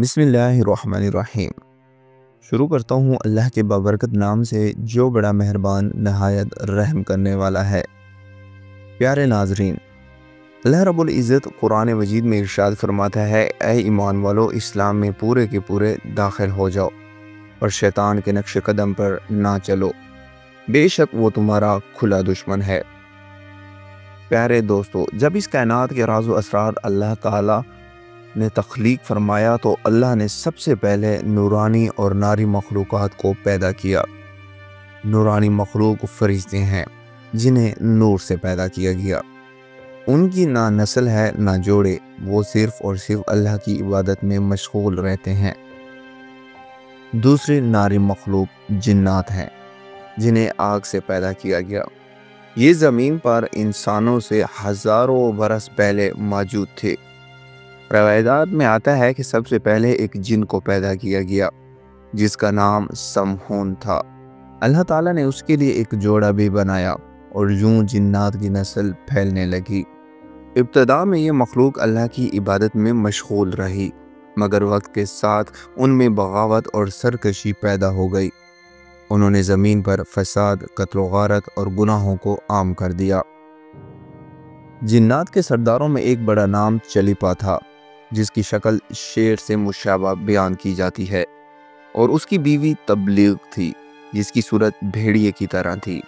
बिस्मिल्लाहिर्रहमानिर्रहीम। शुरू करता हूँ अल्लाह के बाबरकत नाम से जो बड़ा मेहरबान नहायत रहम करने वाला है। प्यारे नाजरीन, अल्लाह रब्बुल इज़्ज़त कुरान मजीद में इरशाद फरमाता है, ऐ ईमान वालो, इस्लाम में पूरे के पूरे दाखिल हो जाओ और शैतान के नक्श कदम पर ना चलो, बेशक वो तुम्हारा खुला दुश्मन है। प्यारे दोस्तों, जब इस कायनात के राज़ व असरार अल्लाह ताला ने तख्लीक फरमाया तो अल्लाह ने सबसे पहले नूरानी और नारी मखलूक़ात को पैदा किया। नूरानी मखलूक फरिश्ते हैं जिन्हें नूर से पैदा किया गया। उनकी ना नस्ल है ना जोड़े, वो सिर्फ़ और सिर्फ अल्लाह की इबादत में मशगूल रहते हैं। दूसरी नारी मखलूक जिन्नात हैं जिन्हें आग से पैदा किया गया। ये ज़मीन पर इंसानों से हज़ारों बरस पहले मौजूद थे। रवायदात में आता है कि सबसे पहले एक जिन को पैदा किया गया जिसका नाम समहून था। अल्लाह ताला ने उसके लिए एक जोड़ा भी बनाया और यूं जिन्नात की नस्ल फैलने लगी। इब्तदा में ये मखलूक अल्लाह की इबादत में मशगूल रही, मगर वक्त के साथ उनमें बगावत और सरकशी पैदा हो गई। उन्होंने ज़मीन पर फसाद, कत्ल व गारत और गुनाहों को आम कर दिया। जिन्नात के सरदारों में एक बड़ा नाम चलिपा था जिसकी शक्ल शेर से मुशाबा बयान की जाती है, और उसकी बीवी तबलीग थी जिसकी सूरत भेड़िए की तरह थी।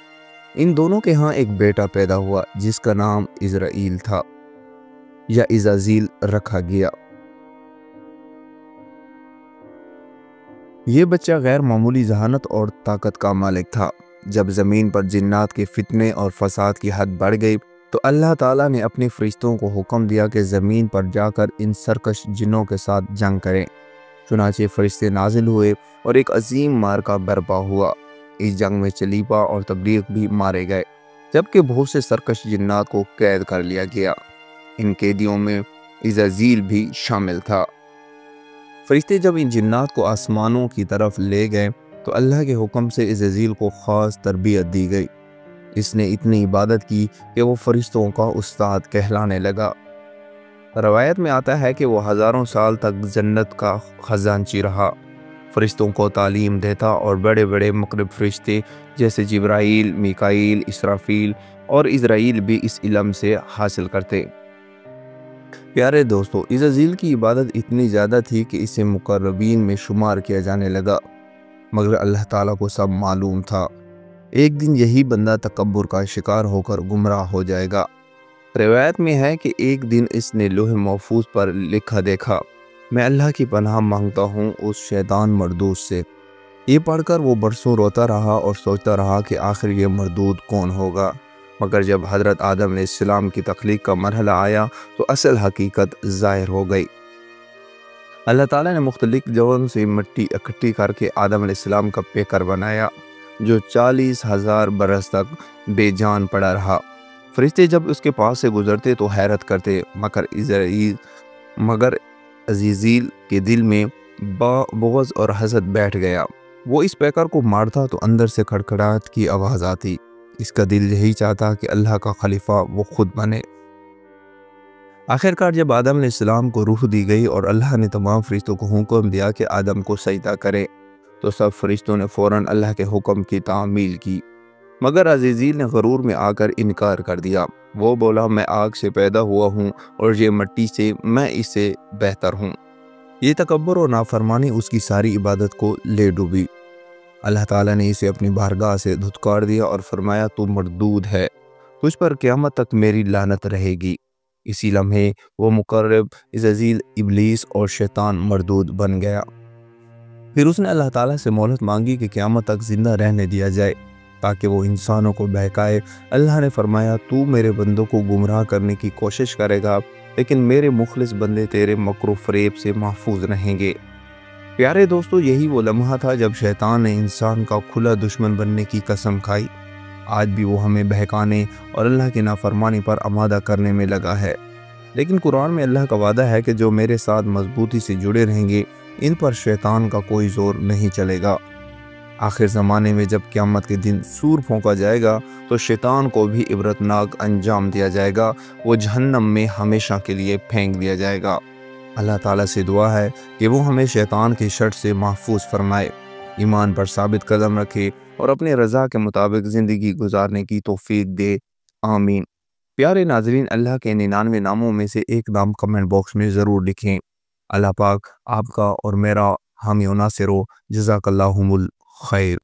इन दोनों के यहाँ एक बेटा पैदा हुआ जिसका नाम इज़राइल था या इज़ाज़ील रखा गया। ये बच्चा गैर मामूली जहानत और ताकत का मालिक था। जब ज़मीन पर जिन्नात के फितने और फसाद की हद बढ़ गई तो अल्लाह ताला ने अपने फरिश्तों को हुक्म दिया कि ज़मीन पर जाकर इन सरकश जिन्नों के साथ जंग करें। चुनाचे फरिश्ते नाजिल हुए और एक अजीम मार्का बर्पा हुआ। इस जंग में चलीपा और तबलीग भी मारे गए, जबकि बहुत से सरकश जिन्नात को कैद कर लिया गया। इन कैदियों में इज़ाज़ील भी शामिल था। फरिश्ते जब इन जिन्नात को आसमानों की तरफ ले गए तो अल्लाह के हुक्म से इज़ाज़ील को ख़ास तरबियत दी गई। इसने इतनी इबादत की कि वो फरिश्तों का उस्ताद कहलाने लगा। रवायत में आता है कि वो हज़ारों साल तक जन्नत का खजानची रहा, फरिश्तों को तालीम देता और बड़े बड़े मुक़र्रब फरिश्ते जैसे जिब्राईल, मीकाईल, इसराफील और इज़राइल भी इस इल्म से हासिल करते। प्यारे दोस्तों, इज़ाज़ील की इबादत इतनी ज़्यादा थी कि इसे मुक़र्रबीन में शुमार किया जाने लगा, मगर अल्लाह ताला को सब मालूम था एक दिन यही बंदा तकब्बुर का शिकार होकर गुमराह हो जाएगा। रिवायत में है कि एक दिन इसने लोहे महफूज पर लिखा देखा, मैं अल्लाह की पनाह मांगता हूँ उस शैतान मरदूद से। ये पढ़कर वो बरसों रोता रहा और सोचता रहा कि आखिर ये मरदूद कौन होगा। मगर जब हज़रत आदम अलैहिस्सलाम की तख्लीक का मरहला आया तो असल हकीकत ज़ाहिर हो गई। अल्लाह ताला ने मुख्तलिफ जगहों से मिट्टी इकट्ठी करके आदम अलैहिस्सलाम का पेकर बनाया जो 40,000 बरस तक बेजान पड़ा रहा। फरिश्ते जब उसके पास से गुजरते तो हैरत करते, मगर अज़ीज़ील के दिल में बुग़्ज़ और हसद बैठ गया। वो इस पेकर को मारता तो अंदर से खड़खड़ाहट की आवाज़ आती। इसका दिल यही चाहता कि अल्लाह का खलीफा वो खुद बने। आखिरकार जब आदम अलैहिस्सलाम को रूह दी गई और अल्लाह ने तमाम फरिश्तों को हुक्म दिया कि आदम को सजदा करे, तो सब फरिश्तों ने फ़ौरन अल्लाह के हुक्म की तामील की। मगर अज़ीज़ील ने गरूर में आकर इनकार कर दिया। वो बोला, मैं आग से पैदा हुआ हूँ और ये मिट्टी से, मैं इससे बेहतर हूँ। ये तकब्बुर और नाफरमानी उसकी सारी इबादत को ले डूबी। अल्लाह ताला ने इसे अपनी बारगाह से धुतकार दिया और फरमाया, तू मरदूद है, तुझ पर क़यामत तक मेरी लानत रहेगी। इसी लम्हे वो मुक़र्रब इज़ाज़ील इब्लीस और शैतान मरदूद बन गया। फिर उसने अल्लाह ताला से मोहलत मांगी कि क़यामत तक ज़िंदा रहने दिया जाए ताकि वो इंसानों को बहकाए। अल्लाह ने फरमाया, तू मेरे बंदों को गुमराह करने की कोशिश करेगा, लेकिन मेरे मुखलिस बंदे तेरे मकरू फ़रेब से महफूज रहेंगे। प्यारे दोस्तों, यही वो लम्हा था जब शैतान ने इंसान का खुला दुश्मन बनने की कसम खाई। आज भी वो हमें बहकाने और अल्लाह की नाफरमानी पर आमादा करने में लगा है। लेकिन कुरान में अल्लाह का वादा है कि जो मेरे साथ मजबूती से जुड़े रहेंगे इन पर शैतान का कोई ज़ोर नहीं चलेगा। आखिर ज़माने में जब क़यामत के दिन सूर फूंका जाएगा तो शैतान को भी इबरतनाक अंजाम दिया जाएगा, वो जहन्नम में हमेशा के लिए फेंक दिया जाएगा। اللہ تعالیٰ سے دعا ہے کہ وہ ہمیں شیطان کی شر سے محفوظ فرمائے، ایمان پر ثابت قدم رکھے اور اپنے رضا کے مطابق زندگی گزارنے کی توفیق دے، آمین۔ پیارے ناظرین، اللہ کے 99 ناموں میں سے ایک نام کمنٹ باکس میں ضرور لکھیں۔ اللہ پاک آپ کا اور میرا حامی و ناصر ہو۔ جزاک اللہ الخیر۔